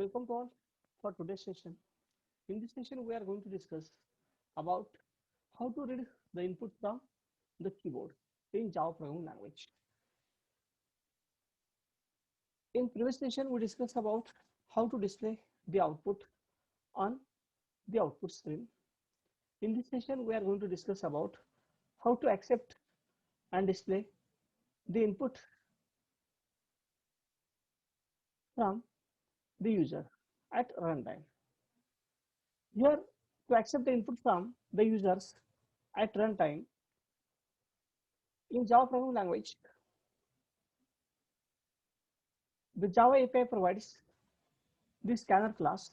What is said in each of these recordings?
welcome to all for today's session. In this session, we are going to discuss about how to read the input from the keyboard in Java programming language. In previous session, we discussed about how to display the output on the output screen. In this session, we are going to discuss about how to accept and display the input from the user at runtime. Here, to accept the input from the users at runtime in Java programming language, the Java API provides the scanner class.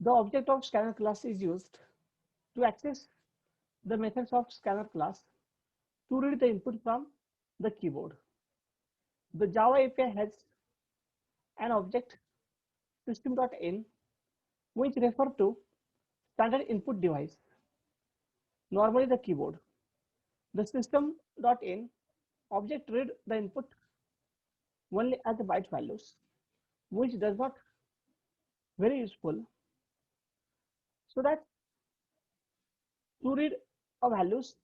The object of scanner class is used to access the methods of scanner class to read the input from the keyboard. The Java API has an object system.in which refer to standard input device, normally the keyboard. The system.in object read the input only as the byte values, which does not very useful, so that to read a values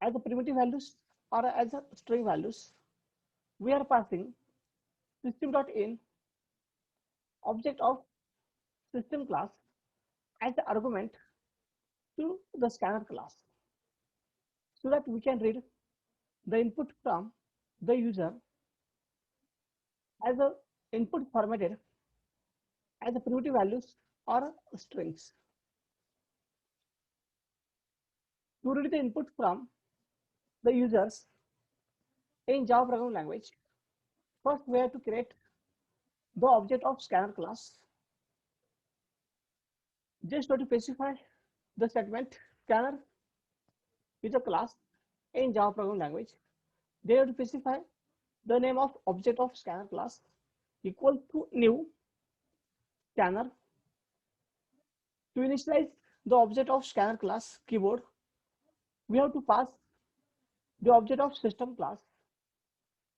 as a primitive values or as a string values, we are passing system.in object of system class as the argument to the scanner class, so that we can read the input from the user as a input formatted as a primitive values or strings. To read the input from the users in Java programming language, first we have to create the object of scanner class. Just to specify the statement scanner is a class in Java programming language. They have to specify the name of object of scanner class equal to new scanner. To initialize the object of scanner class keyboard, we have to pass the object of system class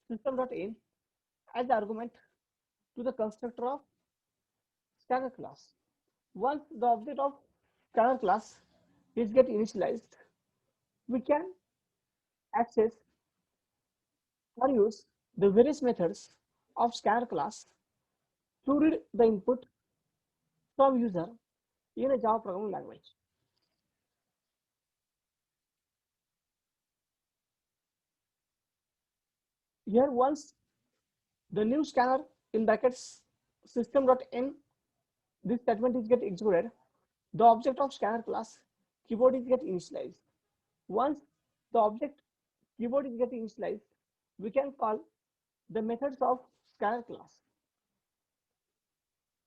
system.in as the argument to the constructor of scanner class. Once the object of scanner class is get initialized, we can access or use the various methods of scanner class to read the input from user in a Java programming language. Here, once the new scanner in brackets system.in this statement is get executed, the object of scanner class keyboard is get initialized. Once the object keyboard is getting initialized, we can call the methods of scanner class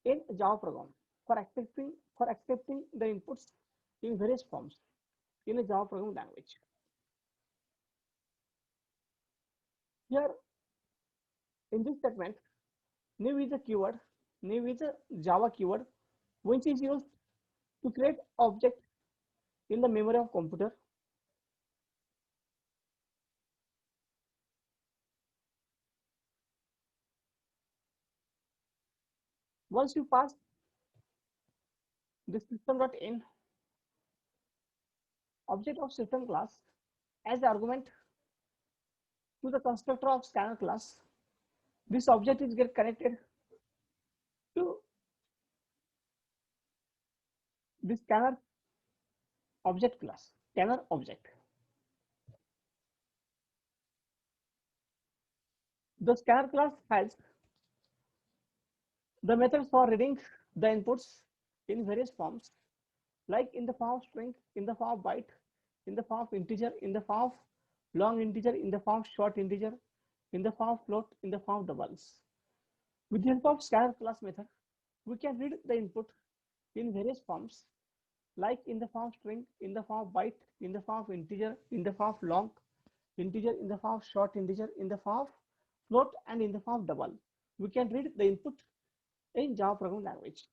in Java program for accepting the inputs in various forms in a Java programming language. Here in this statement, new is a keyword, new is a Java keyword which is used to create object in the memory of computer. Once you pass the system.in object of system class as the argument to the constructor of scanner class, this object is get connected to the scanner object class, scanner object. The scanner class has the methods for reading the inputs in various forms, like in the form of string, in the form of byte, in the form of integer, in the form of long integer, in the form of short integer, in the form of float, in the form of doubles. With the help of scanner class method, we can read the input in various forms, like in the form of string, in the form of byte, in the form of integer, in the form of long integer, in the form of short integer, in the form of float, and in the form of double. We can read the input in Java programming language.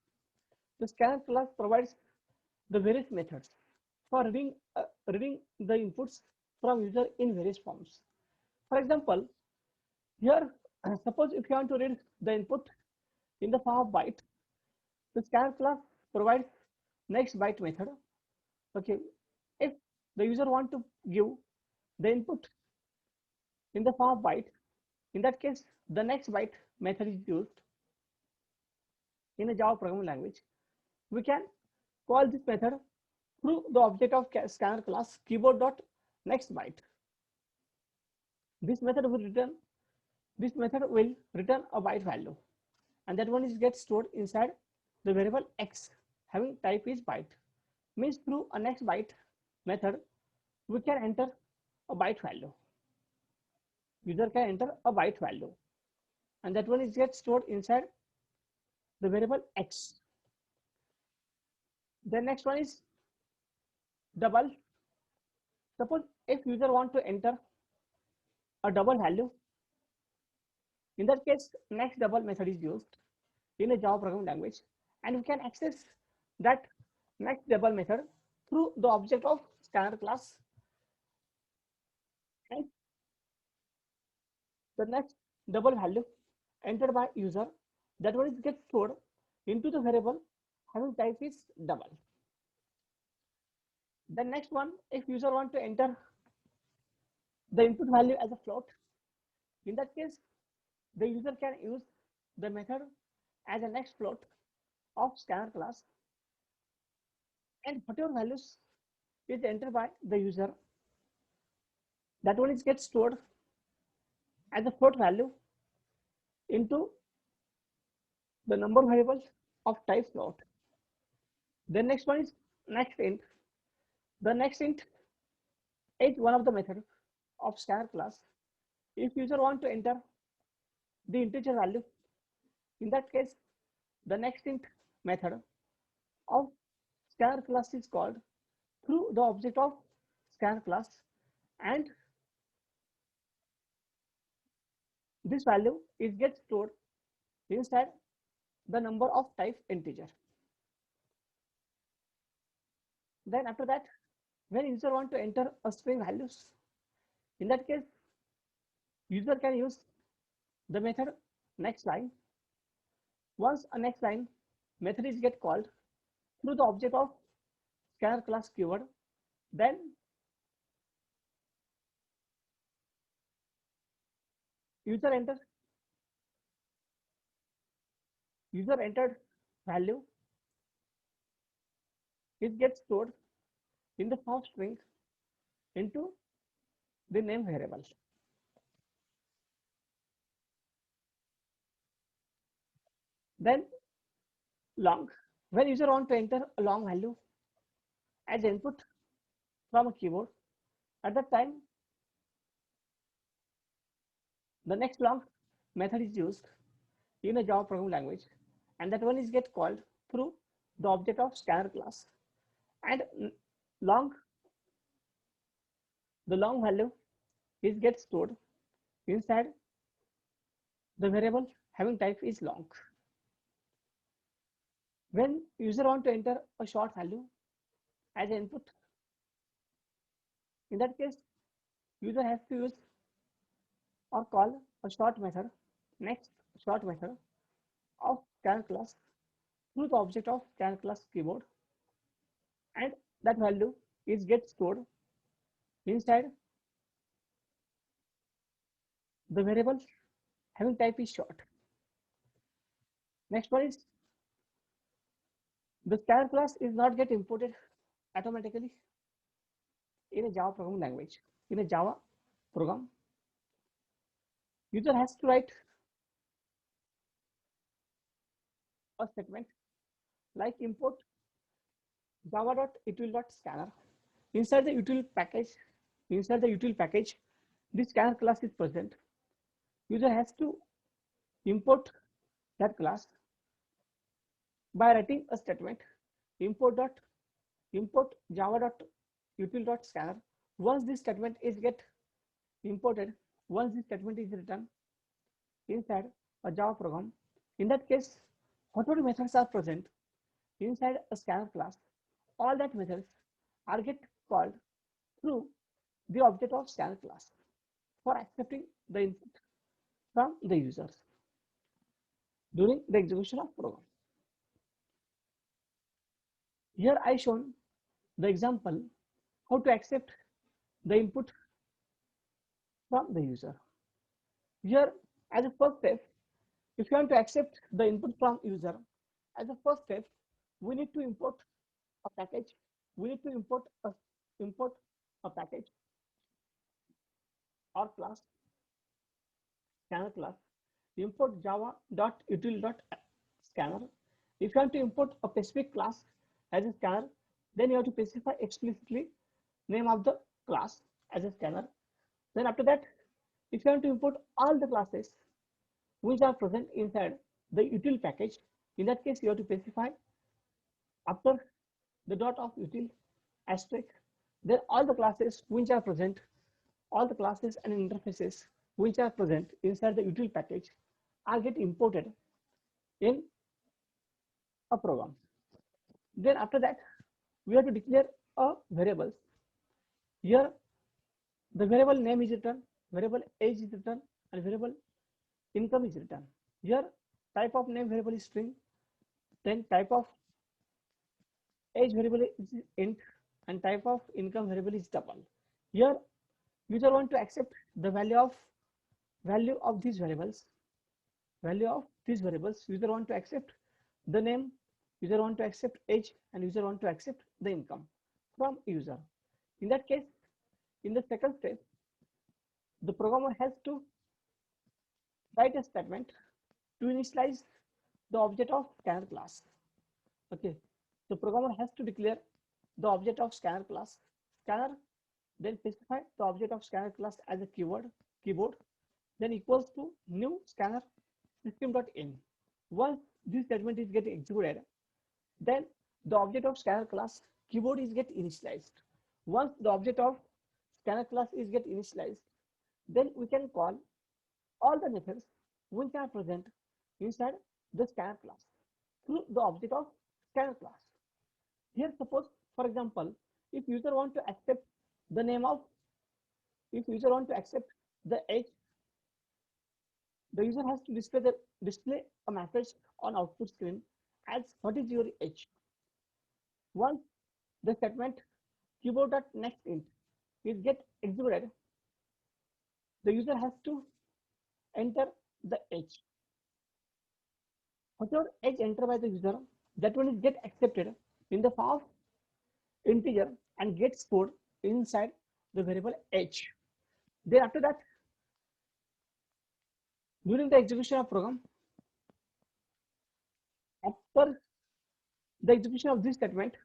The scanner class provides the various methods for reading the inputs from user in various forms. For example, Here, suppose if you want to read the input in the form of byte, the scanner class provides next byte method. Okay, if the user want to give the input in the form of byte, in that case, the next byte method is used in a Java programming language. We can call this method through the object of scanner class keyboard.nextByte. This method will return this method will return a byte value, and that one is get stored inside the variable x having type is byte. Means through a next byte method we can enter a byte value. User can enter a byte value, and that one is get stored inside the variable x. The next one is double. Suppose if user want to enter a double value, in that case next double method is used in a Java programming language, and we can access that next double method through the object of scanner class, and the next double value entered by user, that one is get stored into the variable having type is double. The next one, if user want to enter the input value as a float, in that case the user can use the method as a next float of scanner class, and whatever values is entered by the user, that one is get stored as a float value into the number variable of type float. The next one is next int. The next int is one of the methods of scanner class. If user want to enter the integer value, in that case the next int method of scanner class is called through the object of scanner class, and this value is get stored inside the number of type integer. Then after that, when user want to enter a string values, in that case user can use the method next line. Once a next line method is get called through the object of scanner class keyword, then user enter user entered value is get stored in the form string into the name variable. Then long, when user want to enter a long value as input from a keyboard, at that time the next long method is used in a Java programming language, and that one is get called through the object of scanner class, and long the long value is get stored inside the variable having type is long. When user want to enter a short value as input, in that case user has to use or call a short method next short method of scanner class through the object of scanner class keyboard, and that value is get stored inside the variable having type is short. Next one is the scanner class is not get imported automatically in a Java programming language. In a Java program, user has to write a statement like import java.util.scanner. Inside the util package, inside the util package, this scanner class is present. User has to import that class by writing a statement import java.util.scanner. Once this statement is get imported, once this statement is written inside a Java program, in that case whatever methods are present inside a scanner class, all that methods are get called through the object of scanner class for accepting the input. from the users during the execution of program. Here I shown the example how to accept the input from the user. Here, as a first step, if you want to accept the input from user, as a first step, we need to import a package. We need to import a package or class, scanner class. Import java.util.scanner. If you want to import a specific class as a scanner, then you have to specify explicitly name of the class as a scanner. Then after that, if you want to import all the classes which are present inside the util package, in that case you have to specify after the dot of util asterisk, then all the classes which are present, all the classes and interfaces which are present inside the util package are get imported in a program. Then after that, we have to declare a variables. Here, the variable name is written, variable age is written, and variable income is written. Here, type of name variable is string, then type of age variable is int, and type of income variable is double. Here, user want to accept the value of these variables. User want to accept the name, user want to accept age, and user want to accept the income from user. In that case, in the second step, the programmer has to write a statement to initialize the object of scanner class. Okay, the programmer has to declare the object of scanner class, scanner, then specify the object of scanner class as a keyboard, then equals to new scanner system.in. Once this statement is getting executed, then the object of scanner class keyboard is get initialized. Once the object of scanner class is get initialized, then we can call all the methods which are present inside the scanner class through the object of scanner class. Here, suppose, for example, if user want to accept the name of, if user want to accept the age, the user has to display a message on output screen as what is your age. Once the statement keyboard.nextInt is get executed, the user has to enter the age. Whatever age entered by the user, that one is get accepted in the form of integer and get stored inside the variable age. Then after that, during the execution of program, after the execution of this statement,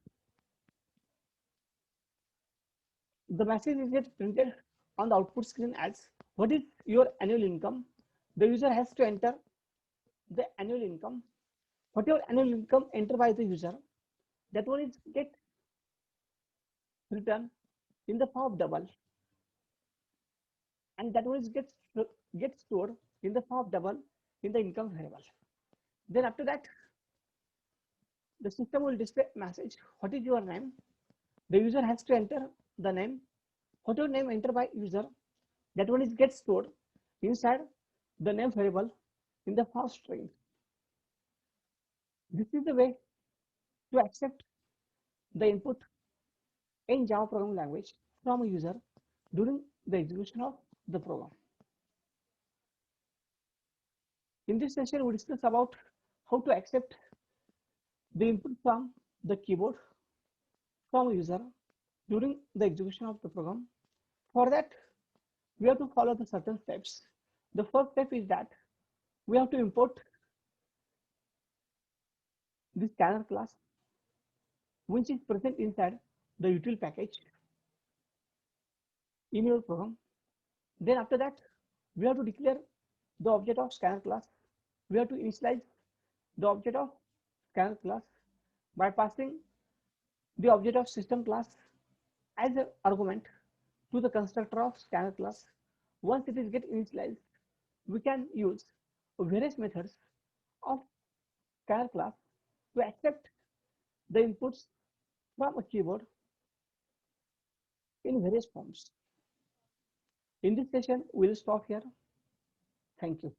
the message is get printed on the output screen as what is your annual income. The user has to enter the annual income. Whatever annual income entered by the user, that one is get written in the form of double, and that one is get stored in the form of double in the income variable. Then after that, the system will display message what is your name. The user has to enter the name. Whatever name entered by user, that one is get stored inside the name variable in the form string. This is the way to accept the input in Java programming language from a user during the execution of the program. In this session, we discuss about how to accept the input from the keyboard from a user during the execution of the program. For that, we have to follow the certain steps. The first step is that we have to import this scanner class, which is present inside the util package in your program. Then after that, we have to declare the object of scanner class. We have to initialize the object of scanner class by passing the object of system class as an argument to the constructor of scanner class. Once it is get initialized, we can use various methods of scanner class to accept the inputs from a keyboard in various forms. In this session, we'll stop here. Thank you.